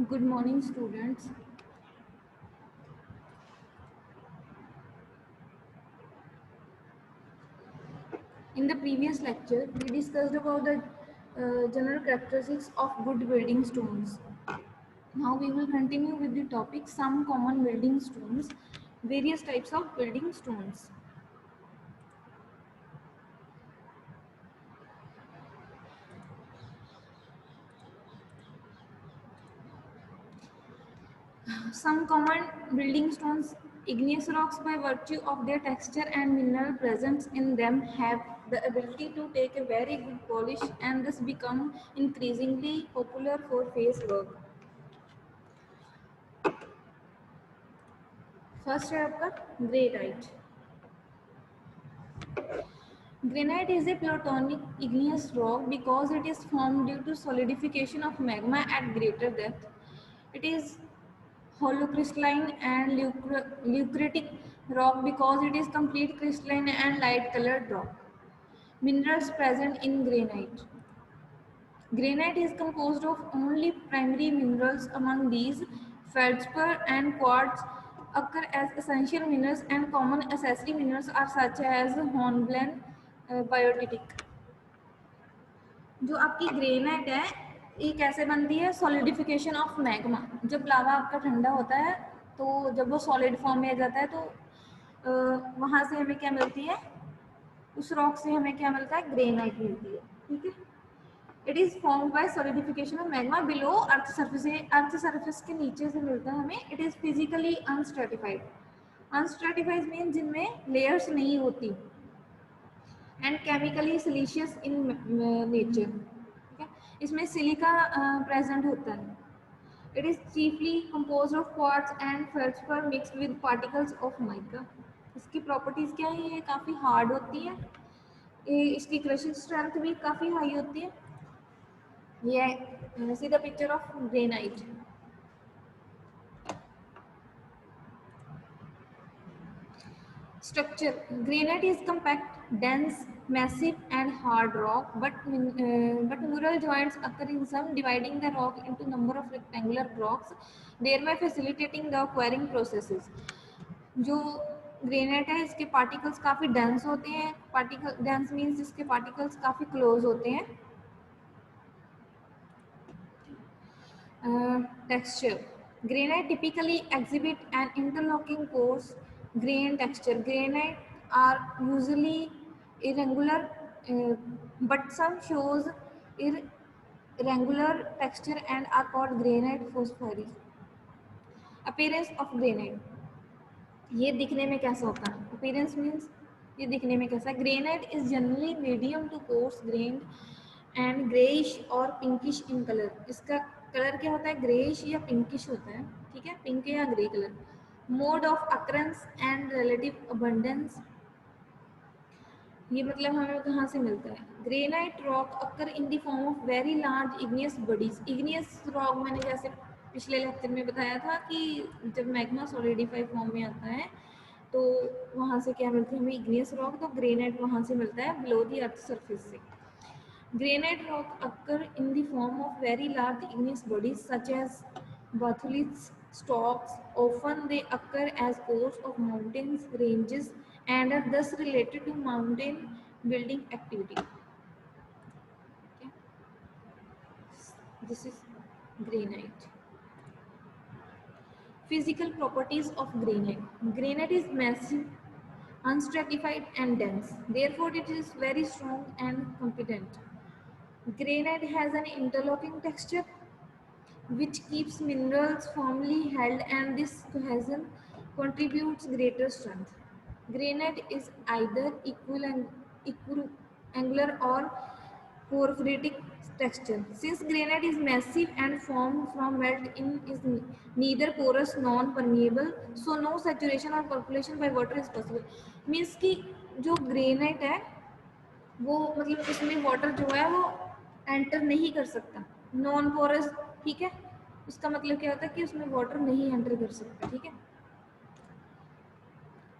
Good morning, students. In the previous lecture, we discussed about the general characteristics of good building stones. Now we will continue with the topic some common building stones, various types of building stones. Some common building stones, igneous rocks by virtue of their texture and mineral presence in them have the ability to take a very good polish and thus become increasingly popular for face work. First है आपका granite. Granite is a plutonic igneous rock because it is formed due to solidification of magma at greater depth. It is holocrystalline and lucratic rock because it is complete crystalline and light colored rock. Minerals present in granite. Granite is composed of only primary minerals. Among these, feldspar and quartz occur as essential minerals, and common accessory minerals are such as hornblende, biotite. जो आपकी granite है ये कैसे बनती है? Solidification of magma. जब लावा आपका ठंडा होता है तो जब वो सॉलिड फॉर्म में आ जाता है तो वहाँ से हमें क्या मिलती है? उस रॉक से हमें क्या मिलता है? ग्रेनाइट मिलती है. ठीक है. It is formed by solidification of magma below earth surface. Earth surface के नीचे से मिलता है हमें. It is physically unstratified. Unstratified mean जिनमें लेयर्स नहीं होती and chemically siliceous in nature. ठीक है. इसमें सिलिका प्रेजेंट होता है. It is chiefly compose of quartz and feldspar mixed with particles of mica. इसकी प्रॉपर्टीज क्या है? ये काफ़ी हार्ड होती है. इसकी क्रशिंग स्ट्रेंथ भी काफ़ी हाई होती है. ये see the picture of granite. Structure. Granite is compact, dense, massive and hard rock, but mural joints occur in some, dividing the rock into number of rectangular blocks, thereby facilitating the acquiring processes. जो granite है इसके particles काफ़ी dense होते हैं. Particle dense means इसके particles काफ़ी close होते हैं. Texture. Granite typically exhibit an interlocking coarse grain texture. Granite are usually irregular, but some shows irregular texture and are called granite phosphorus. Appearance of granite. ये दिखने में कैसा होता है? Appearance means ये दिखने में कैसा है? Granite is generally medium to coarse grained and grayish or pinkish in color. इसका कलर क्या होता है? ग्रेइश या पिंकिश होता है. ठीक है. पिंक या grey colour. Mode of occurrence and relative abundance. ये मतलब हमें कहाँ से मिलता है? Granite rock occur in the form of very large igneous bodies. Igneous rock मैंने जैसे पिछले लेक्चर में बताया था कि जब मैग्मा सॉलिडिफाई फॉर्म में आता है तो वहाँ से क्या मिलती है हमें? Igneous rock. तो ग्रेनाइट वहाँ से मिलता है बिलो द अर्थ सरफेस से. Granite rock occur in the form of very large igneous bodies such as batholiths, stalks. Often they occur as cores of mountains, ranges, and are thus related to mountain building activity. Okay. This is granite. Physical properties of granite. Granite is massive, unstratified, and dense. Therefore, it is very strong and competent. Granite has an interlocking texture which keeps minerals firmly held, and this cohesion contributes greater strength. Granite is either equiangular or porphyritic texture. Since granite is massive and formed from melt-in is neither porous nor permeable, so no saturation or percolation by water is possible. Means कि जो granite है वो मतलब उसमें water जो है वो enter नहीं कर सकता. Non porous. ठीक है. उसका मतलब क्या होता है कि उसमें वाटर नहीं एंटर कर सकता. ठीक है.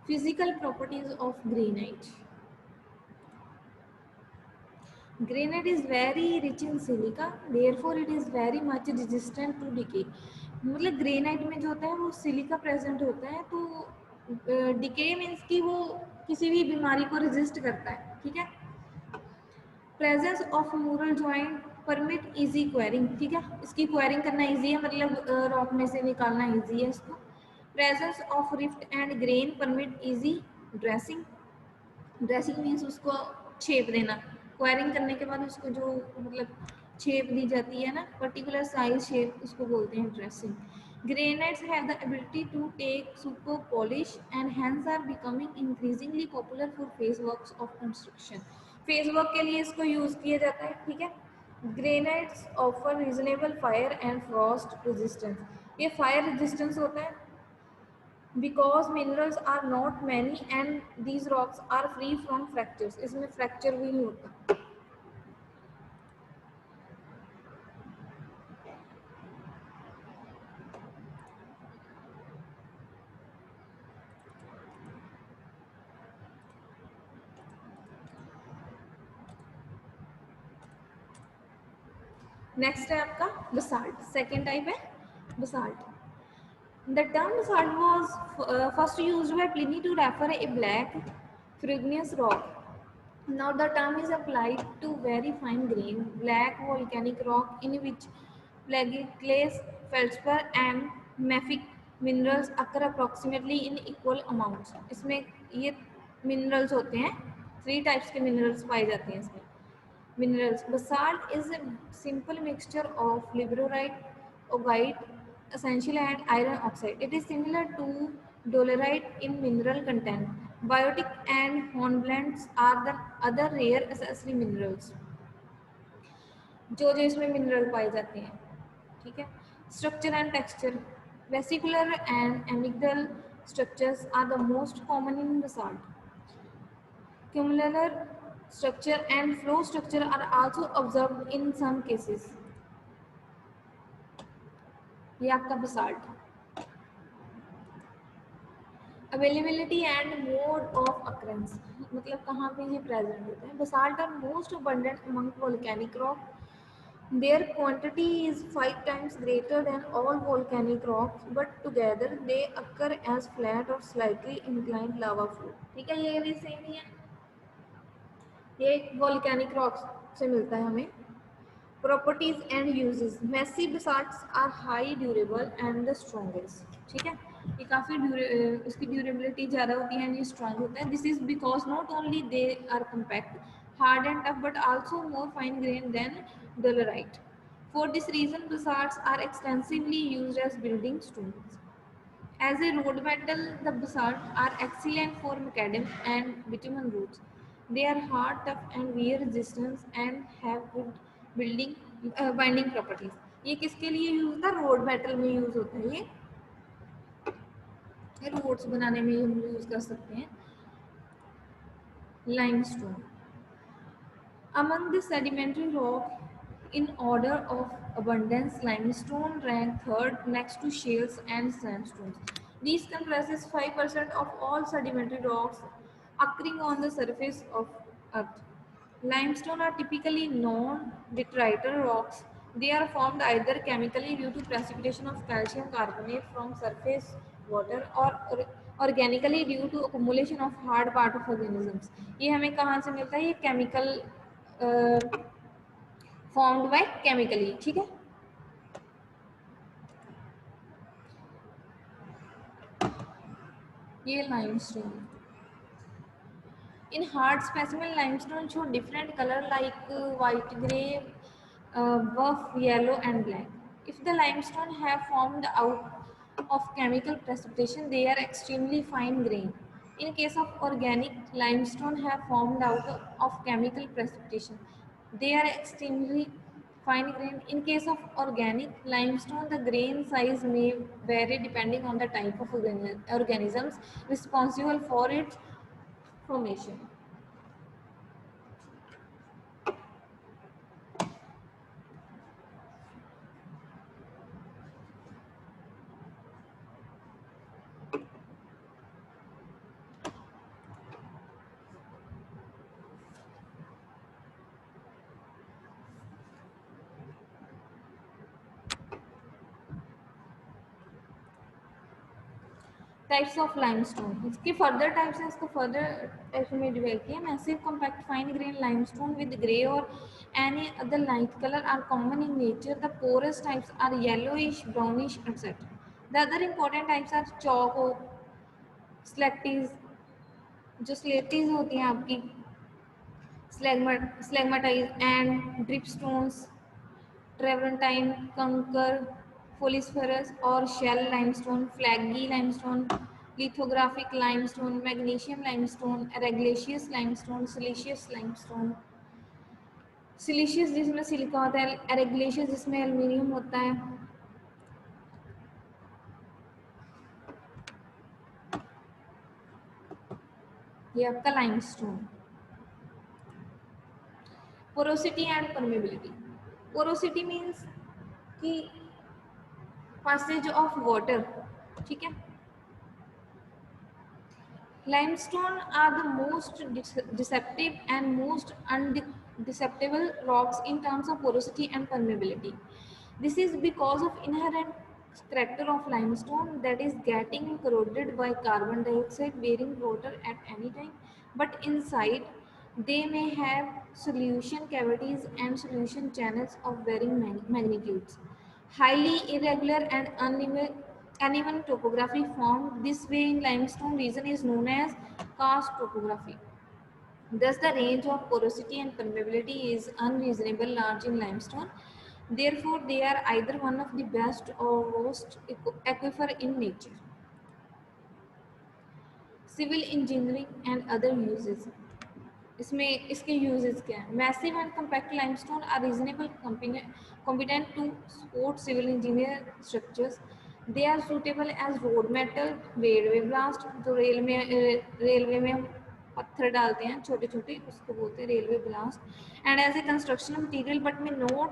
Physical properties of granite. Granite is very rich in silica, therefore it is very much resistant to decay. मतलब ग्रेनाइट में जो होता है वो सिलिका प्रेजेंट होता है, तो डिके मीन्स कि वो किसी भी बीमारी को रेजिस्ट करता है, ठीक है। Presence of mural joint permit easy quarrying, ठीक है, इसकी क्वेरिंग करना इजी है, मतलब रॉक में से निकालना इजी है इसको। Presence of rift and grain permit easy dressing, dressing means उसको शेप देना, क्वायरिंग करने के बाद उसको जो मतलब शेप दी जाती है ना, पर्टिकुलर साइज शेप, उसको बोलते हैं dressing. Granites have the ability to take super polish and hence are becoming increasingly popular for face works of construction, face work के लिए इसको यूज किया जाता है, ठीक है। Granites offer reasonable fire and frost resistance, ये फायर रेजिस्टेंस होता है because minerals are not many and these rocks are free from fractures, इसमें फ्रैक्चर भी नहीं होता। नेक्स्ट है आपका बसाल्ट, सेकेंड टाइप है basalt. The term basalt was first used by Pliny to refer a black ferruginous rock. Now the term is applied to very fine grain black volcanic rock in which plagioclase, feldspar and mafic minerals occur approximately in equal amounts. इसमें ये minerals होते हैं, three types के minerals पाए जाते हैं इसमें। Minerals. Basalt is a simple mixture of liberorite, augite, essential and iron oxide. It is similar to dolerite in mineral content. Biotic and hornblendes are the other rare accessory minerals. जो जो इसमें mineral पाए जाते हैं, ठीक है। Structure and texture, vesicular and amygdale structures are the most common in basalt. Cumular structure and flow structure are also observed in some cases. ये आपका basalt। Availability and mode of occurrences, मतलब कहाँ पे ये प्रेजेंट होता है। basalt are most abundant among volcanic rock. Their quantity is 5 times greater than all volcanic rocks, but together they occur as flat or slightly inclined lava flow, ठीक है। ये भी सेम ही है, ये volcanic rocks से मिलता है हमें। Properties and uses, massive basalts are high durable and the strongest, ठीक है। ये काफ़ी इसकी ड्यूरेबिलिटी ज़्यादा होती है एंड ये स्ट्रॉन्ग होता है। This is because not only they are compact hard and tough but also more fine grain than dolerite. For this reason basalts are extensively used as building stones. As a road metal, the basalt are excellent for macadam and bitumen roads. They are hard, tough, and wear resistance and have good building binding properties. ये किसके लिए use होता है? Road metal में use होता है ये roads बनाने में हम यूज कर सकते हैं। Limestone, among the sedimentary rock in order of abundance, limestone rank third next to shales and sandstones. These comprises 5% of all sedimentary rocks occurring on the surface of Earth. Limestone are typically non-detrital rocks. They are formed either chemically due to precipitation of calcium carbonate from surface water or organically due to accumulation of hard part of organisms. ये हमें कहाँ से मिलता है? ये chemical formed by chemically, ठीक है। ये limestone, in hard specimen limestone show different color like white, gray, buff, yellow and black. If the limestone have formed out of chemical precipitation, they are extremely fine grained. In case of organic limestone have formed out of chemical precipitation, they are extremely fine grained. In case of organic limestone, the grain size may vary depending on the type of organisms responsible for its formation. Types of limestone, इसकी further types है, इसको further types में divide किया। Massive compact fine grain limestone with grey और any other light colour are common in nature. The porous types are yellowish, brownish etcetera. The other important types are chalk और stalactites, जो स्लेटीज होती हैं आपकी, स्लेगमाटाइज and ड्रिपस्टोन्स, ट्रेवरटाइन, kankar, fossiliferous और shell limestone, flaggy limestone, lithographic limestone, magnesium limestone, argillaceous limestone, siliceous limestone, siliceous जिसमें silicon होता है, argillaceous जिसमें एल्यूमिनियम होता है। ये आपका limestone. Porosity and permeability. Porosity means कि पासेज ऑफ वाटर, ठीक है। Limestone are the most deceptive and most undeceptible rocks in terms of porosity and permeability. This is because of inherent character of limestone, that is getting corroded by carbon dioxide bearing water at any time, but inside they may have solution cavities and solution channels of varying magnitudes. Highly irregular and uneven topography formed this way in limestone region is known as karst topography. Thus, the range of porosity and permeability is unreasonably large in limestone. Therefore, they are either one of the best or worst aquifer in nature. Civil engineering and other uses. इसमें इसके uses क्या है? Massive and compact limestone are reasonable competent to support civil engineer structures. They are suitable as road metal, railway blast, जो railway में हम पत्थर डालते हैं छोटे छोटे, उसको बोलते हैं railway ballast, and as a construction material but may not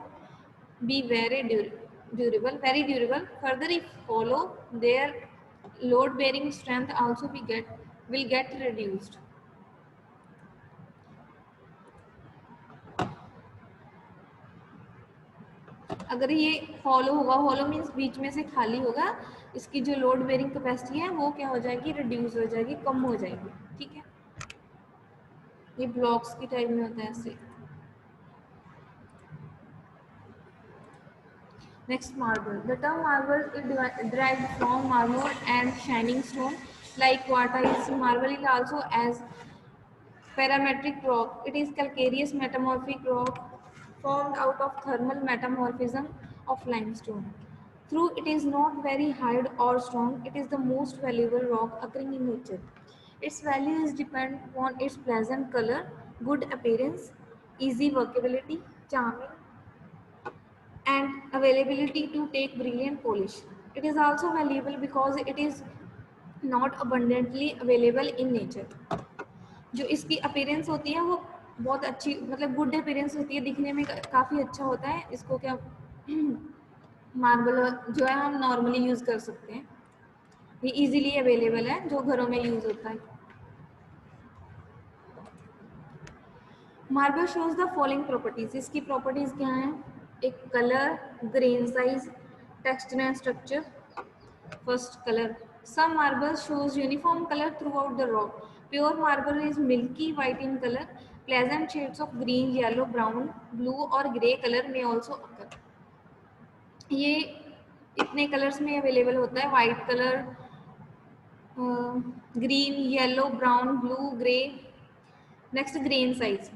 be very durable. Further, if follow, their load bearing strength also will get reduced. अगर ये हॉलो होगा, हॉलो मीन्स बीच में से खाली होगा, इसकी जो लोड बेरिंग कैपेसिटी है वो क्या हो जाएगी, रिड्यूस हो जाएगी, कम हो जाएगी, ठीक है। ये ब्लॉक्स की टाइप में होता है ऐसे। Next, marble. The term marble is derived from marble and shining stone like quartz. Marble is also as parametric rock. It is calcareous metamorphic rock formed out of thermal metamorphism of limestone. Though it is not very hard or strong, it is the most valuable rock occurring in nature. Its value is dependent upon its pleasant color, good appearance, easy workability, charming, and availability to take brilliant polish. It is also valuable because it is not abundantly available in nature. जो इसकी appearance होती है वो बहुत अच्छी, मतलब good appearance होती है, दिखने में काफ़ी अच्छा होता है। इसको क्या मार्बल जो है हम नॉर्मली यूज़ कर सकते हैं, ये इजीली अवेलेबल है, जो घरों में यूज़ होता है। Marble shows the following properties. इसकी प्रॉपर्टीज क्या हैं? एक colour, grain size, texture and structure. First, colour. Some marble shows uniform color throughout the rock. Pure marble is milky white in color. Pleasant shades of green, yellow, brown, blue और grey color may also occur. ये इतने colours में available होता है, white colour, green, yellow, brown, blue, grey. Next, grain size.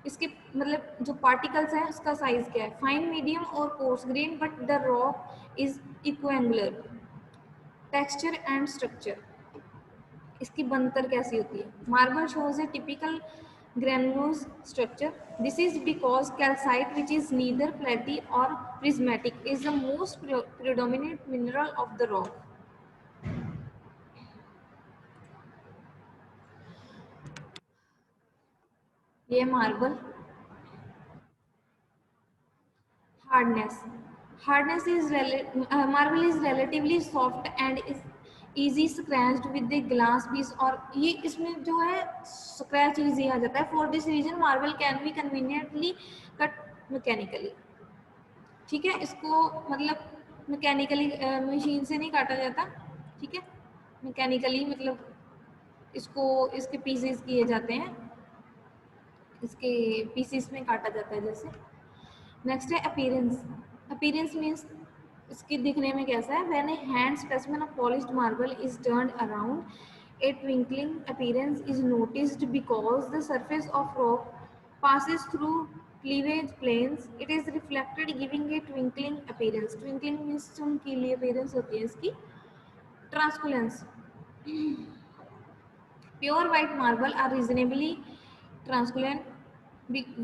इसके मतलब जो particles हैं उसका साइज क्या है? फाइन, मीडियम और coarse grain, but the rock is equigranular. Texture and structure. इसकी बनतर कैसी होती है? Marble shows a typical granulose structure. This is because calcite, which is neither flaky or prismatic, is the most predominant mineral of the rock. ये marble. Hardness is marble is relatively soft and is easy scratched with the glass piece, और ये इसमें जो है scratch easy आ जाता है। For this reason marble can be conveniently cut mechanically. ठीक है, इसको मतलब मैकेनिकली मशीन से नहीं काटा जाता, ठीक है, मैकेनिकली मतलब इसको इसके पीसेस किए जाते हैं, इसके पीसेस में काटा जाता है जैसे। नेक्स्ट है अपीयरेंस। अपीयरेंस मीन्स इसकी दिखने में कैसा है। When A hand specimen of polished marble is turned around a twinkling appearance is noticed because the surface of rock passes through cleavage planes. It is reflected giving a twinkling appearance. Twinkling means चमकीली appearance होती है इसकी। Translucence. Pure white marble are reasonably translucent,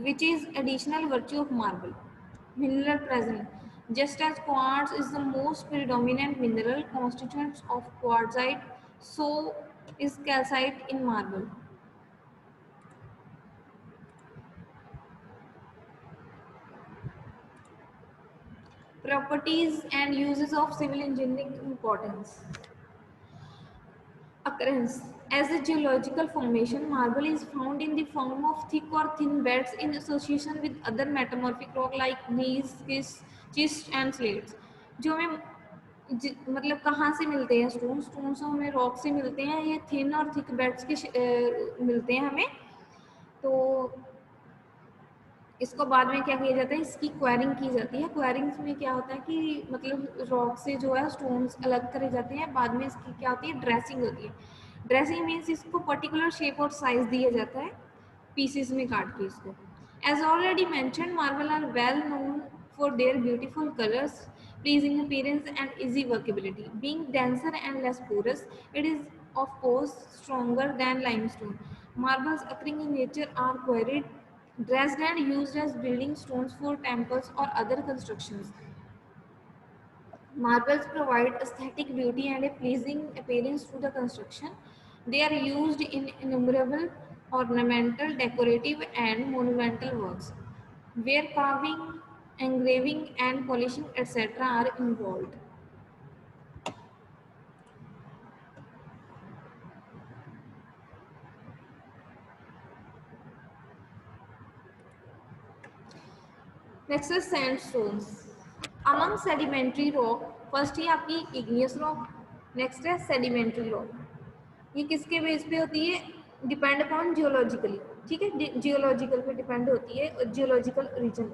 which is additional virtue of marble. Mineral present. Just as quartz is the most predominant mineral constituent of quartzite, so is calcite in marble. Properties and uses of civil engineering importance. Occurrence. As a geological formation, marble is found in the form of thick or thin beds in association with other metamorphic rock like gneiss, schist and slates. जो हमें मतलब कहाँ से मिलते हैं stones? Stones हमें rock से मिलते हैं, ये थिन और थिक बेड्स के मिलते हैं हमें। तो इसको बाद में क्या किया जाता है, इसकी क्वेरिंग की जाती है। क्वेरिंग में क्या होता है कि मतलब रॉक से जो है स्टोन्स अलग करे जाते हैं, बाद में इसकी क्या होती है, ड्रेसिंग होती है। ड्रेसिंग मीन्स इसको पर्टिकुलर शेप और साइज दिया जाता है पीसेस में काट के इसको। As already mentioned, marble are well known for their beautiful colours, pleasing appearance and easy workability. Being denser and less porous, it is of course stronger than limestone. Marbles occurring in nature are quarried, dressed and used as building stones for temples or other constructions. Marbles provide aesthetic beauty and a pleasing appearance to the construction. They are used in innumerable ornamental, decorative and monumental works, where carving, engraving and polishing etc. are involved. Next है sandstones. Among sedimentary rock, first ही आपकी igneous rock, next है sedimentary rock. ये किसके base पे होती है? Depend upon geologically, ठीक है, जियोलॉजिकल पे डिपेंड होती है, जियोलॉजिकल रीजन।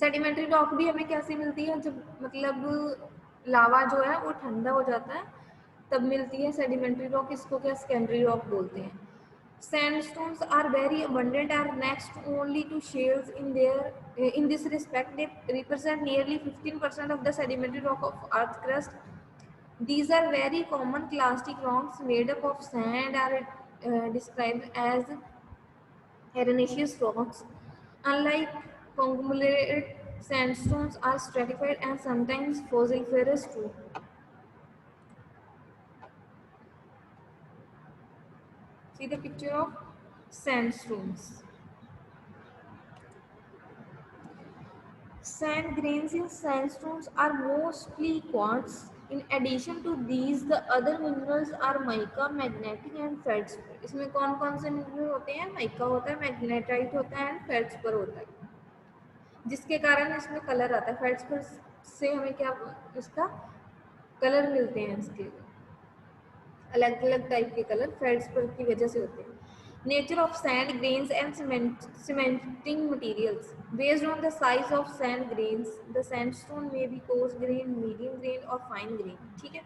सेडिमेंट्री रॉक भी हमें कैसे मिलती है? जब मतलब लावा जो है वो ठंडा हो जाता है तब मिलती है सेडिमेंट्री रॉक। इसको क्या सेकेंडरी रॉक बोलते हैं। Sandstones are very abundant and next only to shales in this respect. They represent nearly 15% of the sedimentary rock of Earth crust. These are very common clastic rocks made up of sand are described as arenaceous rocks. Unlike conglomerate, sandstones are stratified and sometimes fossiliferous too. See the picture of sandstones. Sand grains in sandstones are mostly quartz. In addition to these, the other minerals are mica, magnetic and feldspar. इसमें कौन कौन से mineral होते हैं? Mica होता है, magnetite होता है एंड फेल्डस्पर होता है, जिसके कारण इसमें कलर आता है। फेल्डस्पर से हमें क्या इसका कलर मिलते हैं, इसके अलग अलग टाइप के कलर फेल्डस्पर की वजह से होते हैं। Nature of sand grains and cementing materials. Based on the size of sand grains, the sandstone may be coarse grain, medium grain or fine grain. ठीक है,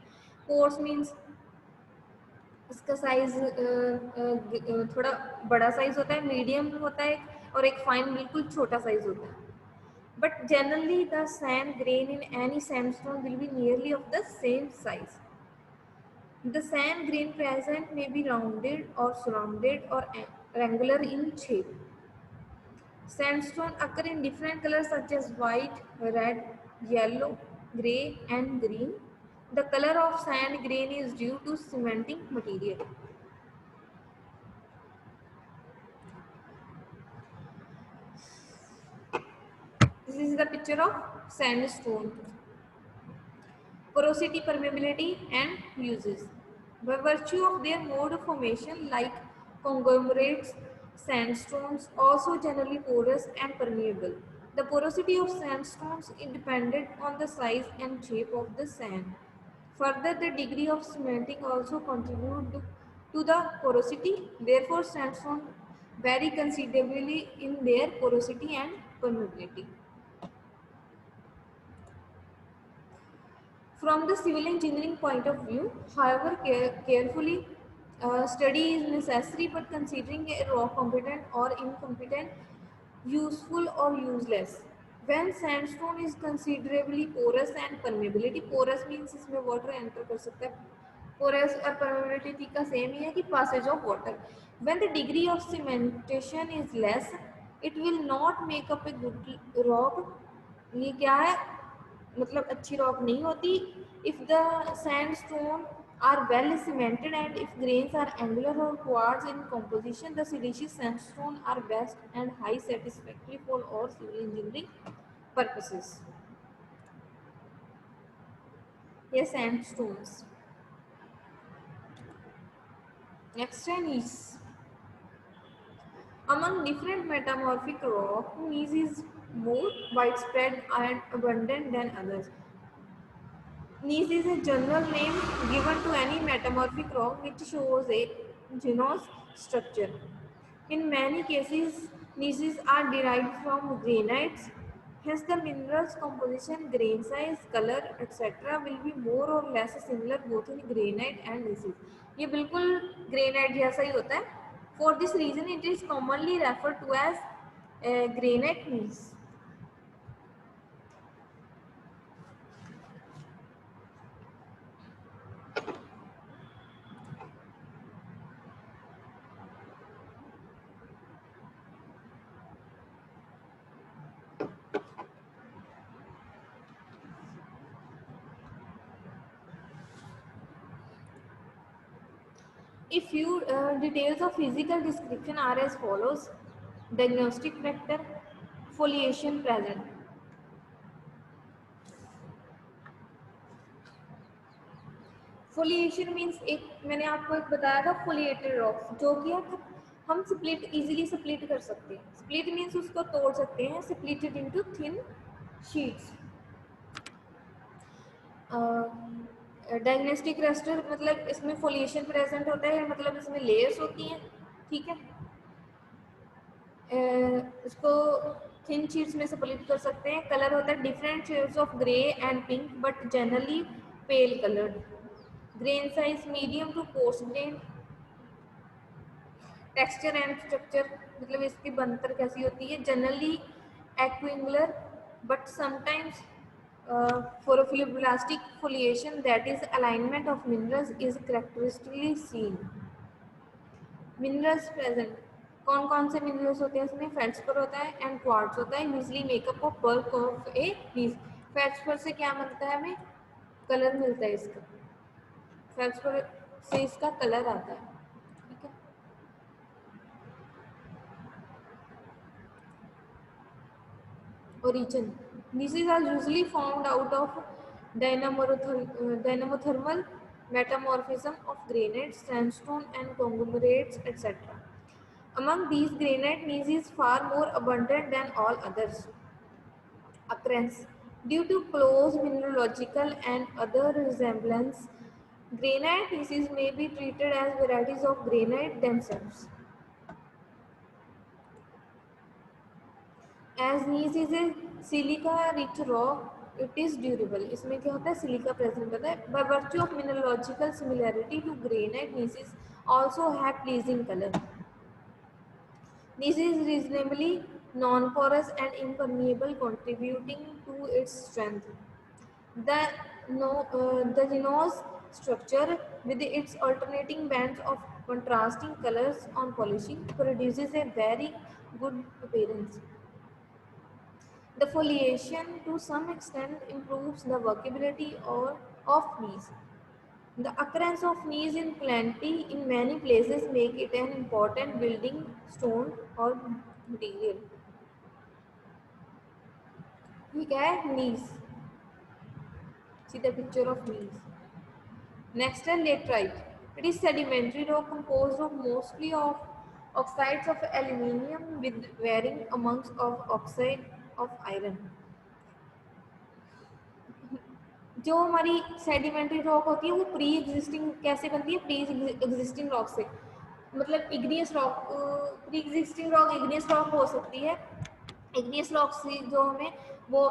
coarse means इसका साइज थोड़ा बड़ा साइज होता है, मीडियम होता है और एक फाइन बिल्कुल छोटा साइज होता है। But generally the sand grain in any sandstone will be nearly of the same size. The sand grain present may be rounded or surrounded or angular in shape. Sandstone occur in different colors such as white, red, yellow, grey and green. The color of sand grain is due to cementing material. This is the picture of sandstone. Porosity, permeability and uses. By virtue of their mode of formation, like conglomerates, sandstones also generally porous and permeable. The porosity of sandstones is dependent on the size and shape of the sand. Further, the degree of cementing also contribute to the porosity. Therefore, sandstone vary considerably in their porosity and permeability. From the civil engineering point of view, however, carefully study is necessary, but considering a raw competent or incompetent, useful or useless. When sandstone is considerably porous and permeability, porous means इसमें water enter कर सकता है. Porous और permeability का same ही है कि passage of water. When the degree of cementation is less, it will not make up a good rock. ये क्या है, मतलब अच्छी रॉक नहीं होती. If the sandstone are well cemented and if grains are angular or quartz in composition, the silicious sandstone are best and high satisfactory for all civil engineering purposes. Yes, sandstones. Next one is among different metamorphic rock, gneiss is more widespread and abundant than others. Gneiss is a general name given to any metamorphic rock which shows a genus structure. In many cases, gneisses are derived from granites. Hence, the mineral's composition, grain size, color, etc. will be more or less similar both in granite and gneisses. ये बिल्कुल granite जैसा ही होता है. For this reason, it is commonly referred to as granite gneiss. A few details of physical description are as follows. Diagnostic factor, foliation present. Foliation means एक मैंने आपको एक बताया था foliated rocks जो कि हम split easily split कर सकते हैं. Split means उसको तोड़ सकते हैं. Split it into thin sheets. Diagnostic roster मतलब इसमें फोलिएशन प्रेजेंट होता है, मतलब इसमें लेयर्स होती हैं. ठीक है, इसको थिन शीट्स में स्प्लिट कर सकते हैं. कलर होता है different shades of grey and pink but generally pale coloured. Grain size medium to coarse grain. Texture and structure मतलब इसकी बनतर कैसी होती है, generally equigranular but sometimes for a fibroblastic foliation that is alignment of minerals is characteristically seen. Minerals present, कौन कौन से minerals होते हैं इसमें, फेल्ड्सपर होता है एंड क्वार्ट्ज होता है. Usually makeup of bulk of a piece. Feldspar से क्या मिलता है हमें, कलर मिलता है इसका. फेल्ड्सपर से इसका कलर आता है. ठीक है, origin. These are usually found out of dynamothermal metamorphism of granite, sandstone and conglomerates etc. Among these, granite gneiss is far more abundant than all others. Occurrence. Due to close mineralogical and other resemblance, granite pieces may be treated as varieties of granite themselves. As gneiss is a silica-rich rock, it is durable. इसमें क्या होता है, silica present होता है. By virtue of mineralogical similarity to granite, gneisses also have pleasing color. This is reasonably non-porous and impermeable, contributing to its strength. The, the genose structure, with its alternating bands of contrasting colors on polishing, produces a very good appearance. The foliation, to some extent, improves the workability of gneiss. The occurrence of gneiss in plenty in many places make it an important building stone or material. ठीक है, gneiss. See the picture of gneiss. Next is laterite. It is sedimentary rock composed of mostly of oxides of aluminium with varying amounts of oxide of iron. जो हमारी sedimentary rock होती है वो pre existing कैसे बनती है, pre existing rock से, मतलब igneous rock, pre existing rock igneous rock हो सकती है। इग्नियस रॉक से जो हमें वो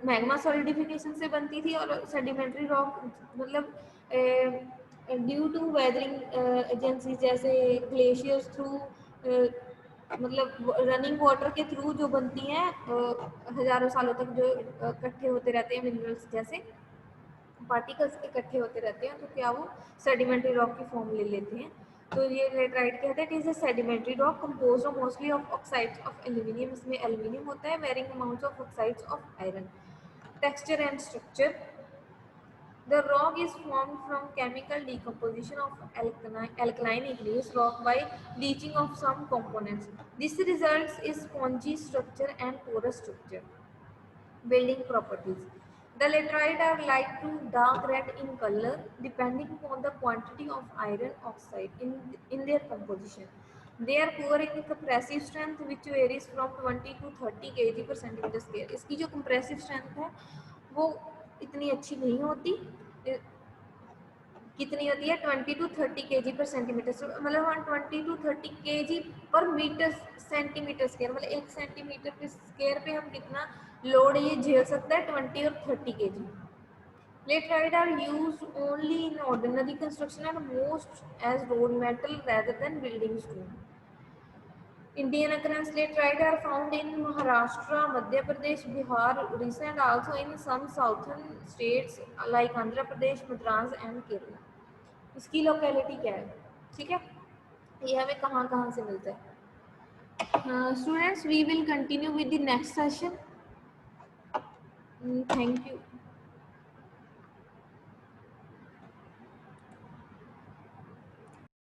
मैग्मा सॉलिडिफिकेशन से बनती थी, और सेडिमेंट्री रॉक मतलब ड्यू टू वेदरिंग एजेंसी जैसे ग्लेशियर्स थ्रू, मतलब रनिंग वाटर के थ्रू जो बनती हैं, हजारों सालों तक जो इकट्ठे होते रहते हैं मिनरल्स जैसे पार्टिकल्स इकट्ठे होते रहते हैं, तो क्या वो सेडिमेंट्री रॉक की फॉर्म ले लेते हैं। तो ये लेटराइट कहते हैं, it is a sedimentary rock composed of mostly of oxides of aluminium, इसमें एल्यूमिनियम होता है, varying amounts of oxides of iron. Texture and structure, the rock is formed from chemical decomposition of alkaline igneous rock by leaching of some components. This results in spongy structure and porous structure. Building properties. The laterite are light to dark red in color depending upon the quantity of iron oxide in their composition. They are poor in compressive strength which varies from 20 to 30 kg per centimeter square. इसकी जो compressive strength है वो इतनी अच्छी नहीं होती, कितनी होती है 20 टू 30 केजी पर सेंटीमीटर, मतलब हाँ 20 टू 30 केजी पर मीटर सेंटीमीटर स्क्वायर, मतलब 1 सेंटीमीटर पर स्क्वायर पे हम कितना लोड ये झेल सकता है, 20 और 30 KG. Laterite are used only in ordinary construction and most as road metal rather than building stone. Indian occurrence laterite are found in Maharashtra, Madhya Pradesh, Bihar, Orissa and also in some southern states like Andhra Pradesh, Madras and Kerala. इसकी locality क्या है, ठीक है, ये हमें कहाँ कहाँ से मिलता है। Students we will continue with the next session. Thank you.